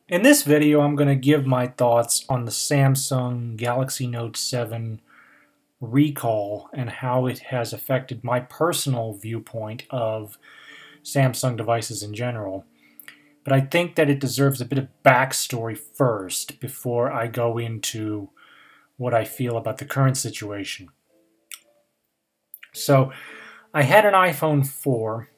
In this video, I'm going to give my thoughts on the Samsung Galaxy Note 7 recall and how it has affected my personal viewpoint of Samsung devices in general. But I think that it deserves a bit of backstory first before I go into what I feel about the current situation. So, I had an iPhone 4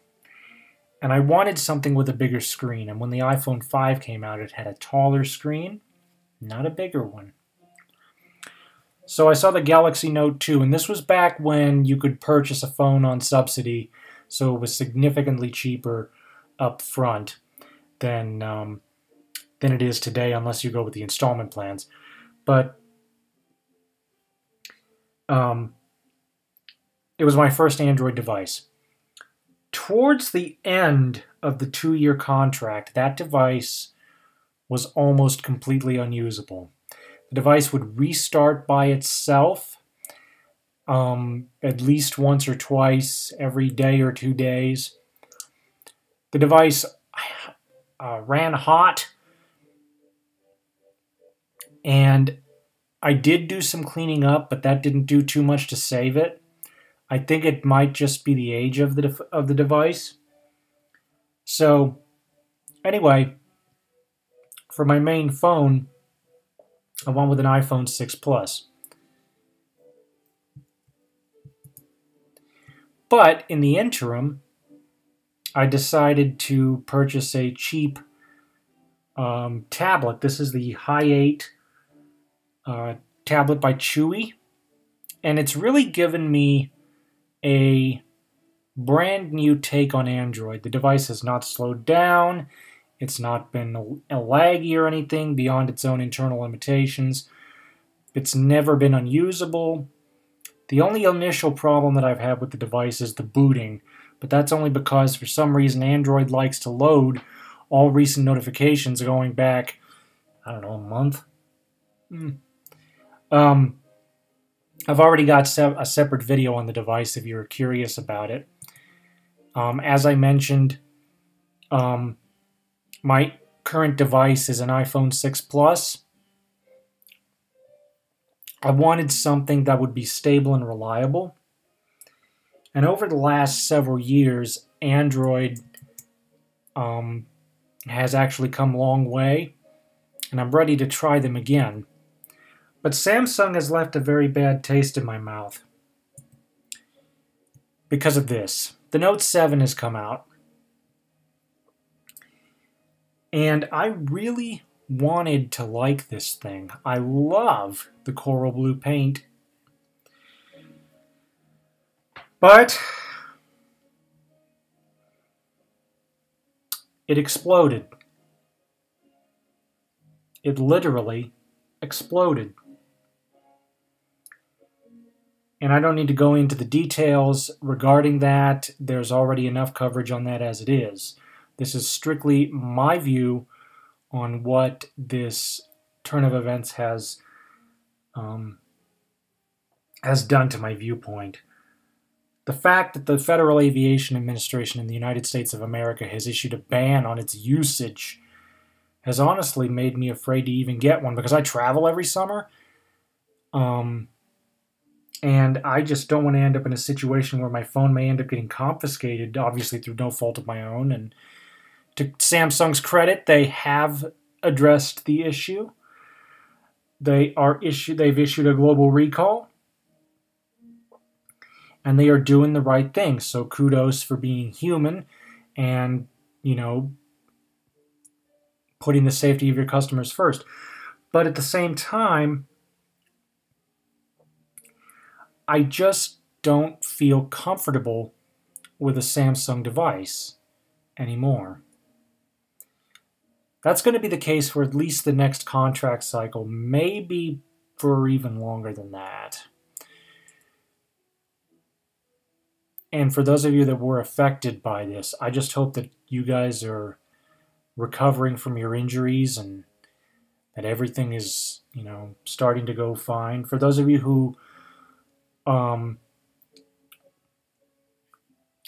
and I wanted something with a bigger screen, and when the iPhone 5 came out, it had a taller screen, not a bigger one. So I saw the Galaxy Note 2, and this was back when you could purchase a phone on subsidy, so it was significantly cheaper up front than it is today, unless you go with the installment plans. But it was my first Android device. Towards the end of the 2-year contract, that device was almost completely unusable. The device would restart by itself at least once or twice every day or 2 days. The device ran hot, and I did do some cleaning up, but that didn't do too much to save it. I think it might just be the age of the device. So, anyway, for my main phone, I went with an iPhone 6 Plus. But in the interim, I decided to purchase a cheap tablet. This is the Hi8 tablet by Chewy, and it's really given me a brand new take on Android. The device has not slowed down. It's not been laggy or anything beyond its own internal limitations. It's never been unusable. The only initial problem that I've had with the device is the booting, but that's only because for some reason Android likes to load all recent notifications going back, I don't know, a month. I've already got a separate video on the device if you're curious about it. As I mentioned, my current device is an iPhone 6 Plus. I wanted something that would be stable and reliable. And over the last several years, Android has actually come a long way, and I'm ready to try them again. But Samsung has left a very bad taste in my mouth because of this. The Note 7 has come out, and I really wanted to like this thing. I love the coral blue paint, but it exploded. It literally exploded. And I don't need to go into the details regarding that. There's already enough coverage on that as it is. This is strictly my view on what this turn of events has done to my viewpoint. The fact that the Federal Aviation Administration in the United States of America has issued a ban on its usage has honestly made me afraid to even get one, because I travel every summer. And I just don't want to end up in a situation where my phone may end up getting confiscated, obviously through no fault of my own. And to Samsung's credit, they have addressed the issue. They've issued a global recall, and they are doing the right thing. So kudos for being human and, putting the safety of your customers first. But at the same time, I just don't feel comfortable with a Samsung device anymore. That's going to be the case for at least the next contract cycle, maybe for even longer than that. And for those of you that were affected by this, I just hope that you guys are recovering from your injuries and that everything is, starting to go fine. For those of you who are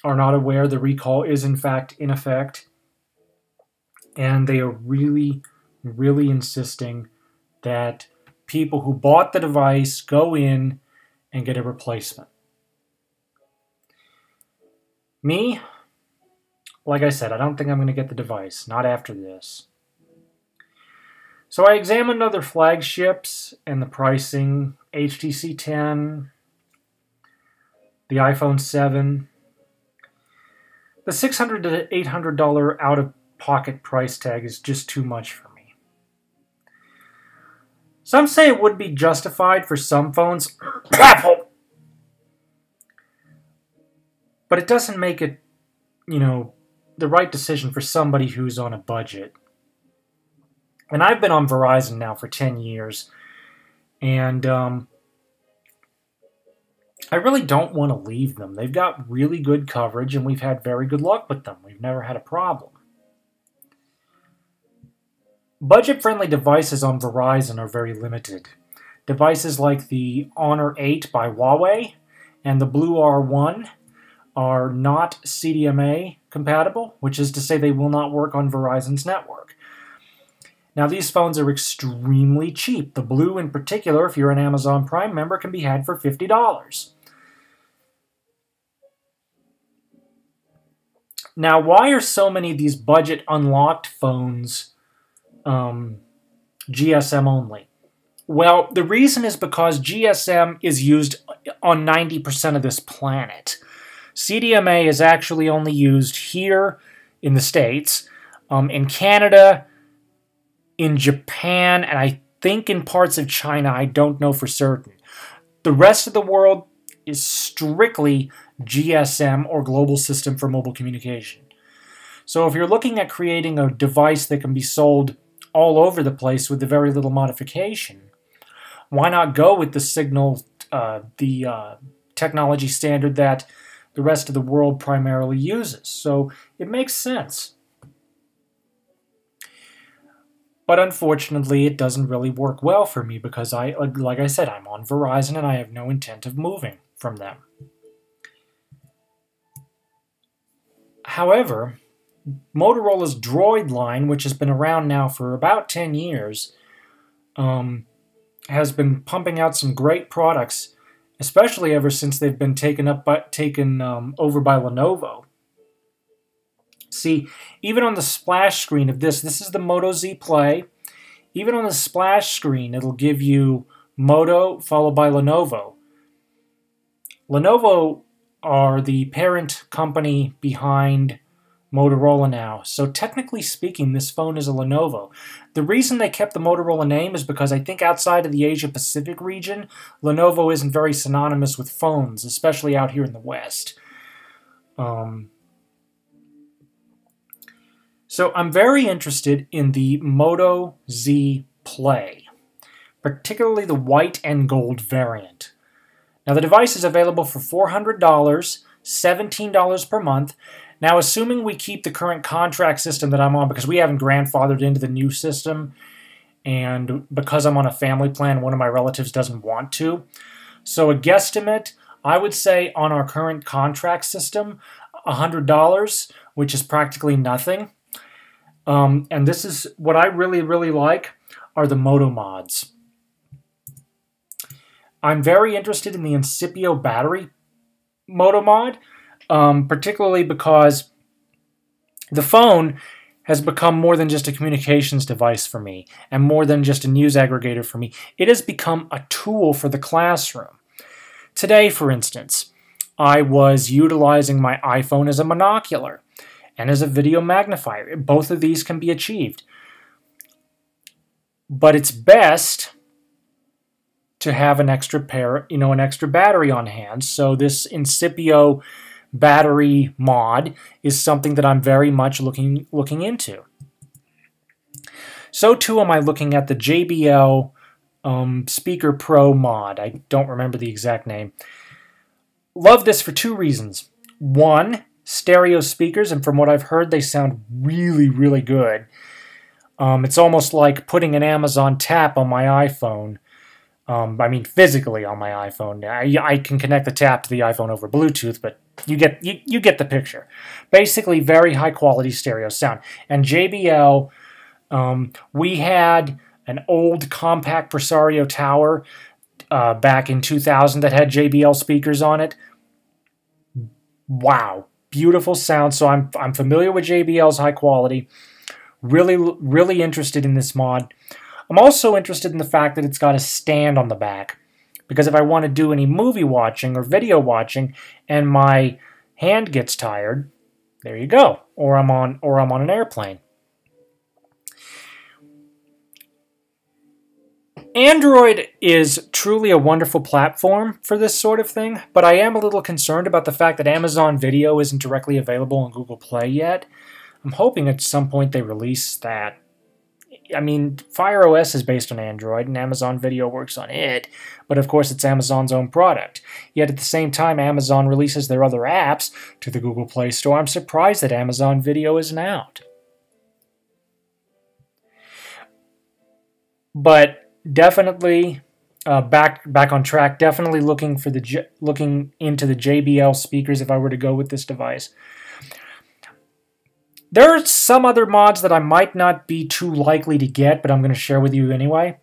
not aware, the recall is in fact in effect, and they are really, really insisting that people who bought the device go in and get a replacement. Me, like I said, I don't think I'm going to get the device, not after this. So I examined other flagships and the pricing, HTC 10, the iPhone 7. The $600 to $800 out-of-pocket price tag is just too much for me. Some say it would be justified for some phones, Apple, but it doesn't make it, the right decision for somebody who's on a budget. And I've been on Verizon now for 10 years, and I really don't want to leave them. They've got really good coverage, and we've had very good luck with them. We've never had a problem. Budget-friendly devices on Verizon are very limited. Devices like the Honor 8 by Huawei and the Blue R1 are not CDMA compatible, which is to say they will not work on Verizon's network. Now, these phones are extremely cheap. The Blue, in particular, if you're an Amazon Prime member, can be had for $50. Now, why are so many of these budget unlocked phones GSM only? Well, the reason is because GSM is used on 90% of this planet. CDMA is actually only used here in the States, in Canada, in Japan, and I think in parts of China. I don't know for certain. The rest of the world is strictly GSM, or Global System for Mobile Communication. So if you're looking at creating a device that can be sold all over the place with very little modification, why not go with the signal, the technology standard that the rest of the world primarily uses? So it makes sense. But unfortunately, it doesn't really work well for me because, like I said, I'm on Verizon and I have no intent of moving from them. However, Motorola's Droid line, which has been around now for about 10 years, has been pumping out some great products, especially ever since they've been taken over by Lenovo. See, even on the splash screen of this is the Moto Z Play. Even on the splash screen, it'll give you Moto followed by Lenovo. Lenovo are the parent company behind Motorola now, so technically speaking, this phone is a Lenovo. The reason they kept the Motorola name is because I think outside of the Asia-Pacific region, Lenovo isn't very synonymous with phones, especially out here in the West. So I'm very interested in the Moto Z Play, particularly the white and gold variant. Now the device is available for $400, $17 per month. Now assuming we keep the current contract system that I'm on, because we haven't grandfathered into the new system, and because I'm on a family plan, one of my relatives doesn't want to. So a guesstimate, I would say on our current contract system, $100, which is practically nothing. And this is what I really, really like are the Moto mods. I'm very interested in the Incipio battery Moto mod, particularly because the phone has become more than just a communications device for me and more than just a news aggregator for me. It has become a tool for the classroom. Today, for instance, I was utilizing my iPhone as a monocular and as a video magnifier. Both of these can be achieved. But it's best to have an extra an extra battery on hand. So this Incipio battery mod is something that I'm very much looking into. So too am I looking at the JBL Speaker Pro mod. I don't remember the exact name. Love this for two reasons. One, stereo speakers, and from what I've heard, they sound really, really good. It's almost like putting an Amazon Tap on my iPhone. I mean, physically on my iPhone. I can connect the Tap to the iPhone over Bluetooth, but you get the picture. Basically, very high quality stereo sound. And JBL We had an old compact Presario tower back in 2000 that had JBL speakers on it. Wow, beautiful sound. So I'm familiar with JBL's high quality. Really interested in this mod. I'm also interested in the fact that it's got a stand on the back, because if I want to do any movie watching or video watching and my hand gets tired, there you go. Or I'm on an airplane. Android is truly a wonderful platform for this sort of thing, but I am a little concerned about the fact that Amazon Video isn't directly available on Google Play yet. I'm hoping at some point they release that. I mean, Fire OS is based on Android, and Amazon Video works on it, but of course it's Amazon's own product. Yet at the same time, Amazon releases their other apps to the Google Play Store. I'm surprised that Amazon Video isn't out. But definitely back on track. Definitely looking into the JBL speakers if I were to go with this device. There are some other mods that I might not be too likely to get, but I'm going to share with you anyway.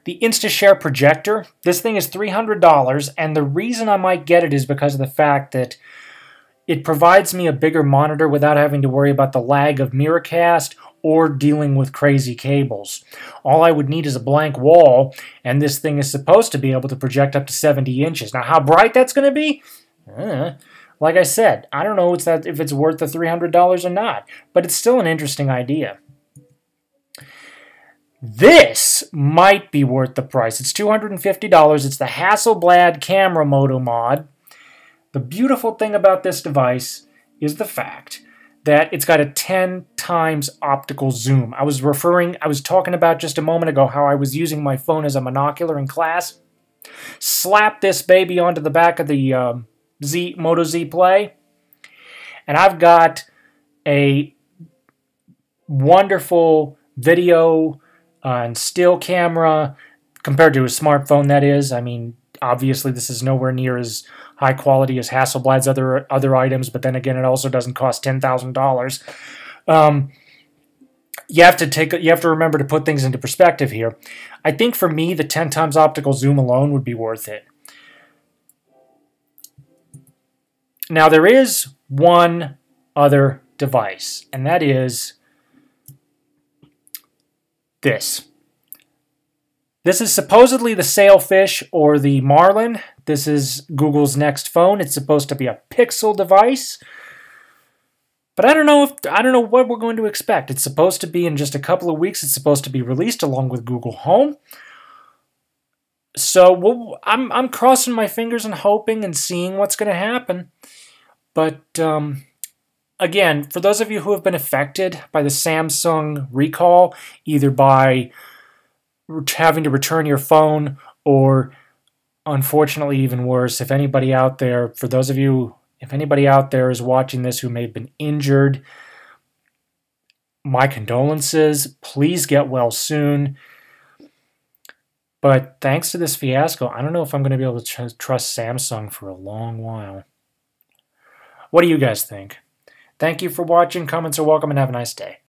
The InstaShare projector. This thing is $300, and the reason I might get it is because of the fact that it provides me a bigger monitor without having to worry about the lag of Miracast or dealing with crazy cables. All I would need is a blank wall, and this thing is supposed to be able to project up to 70 inches. Now, how bright that's going to be? Like I said, I don't know if it's worth the $300 or not, but it's still an interesting idea. This might be worth the price. It's $250. It's the Hasselblad Camera Moto mod. The beautiful thing about this device is the fact that it's got a 10 times optical zoom. I was talking about just a moment ago how I was using my phone as a monocular in class. Slap this baby onto the back of the Moto Z Play, and I've got a wonderful video and still camera compared to a smartphone, that is. I mean, obviously this is nowhere near as high quality as Hasselblad's other items, but then again, it also doesn't cost $10,000. You have to remember to put things into perspective here. I think for me, the 10 times optical zoom alone would be worth it. Now, there is one other device, and that is this. This is supposedly the Sailfish or the Marlin. This is Google's next phone. It's supposed to be a Pixel device, but I don't know what we're going to expect. It's supposed to be in just a couple of weeks. It's supposed to be released along with Google Home. So I'm crossing my fingers and hoping and seeing what's going to happen. But again, for those of you who have been affected by the Samsung recall, either by having to return your phone or, unfortunately, even worse, if anybody out there is watching this who may have been injured, my condolences. Please get well soon. But thanks to this fiasco, I don't know if I'm going to be able to trust Samsung for a long while. What do you guys think? Thank you for watching. Comments are welcome, and have a nice day.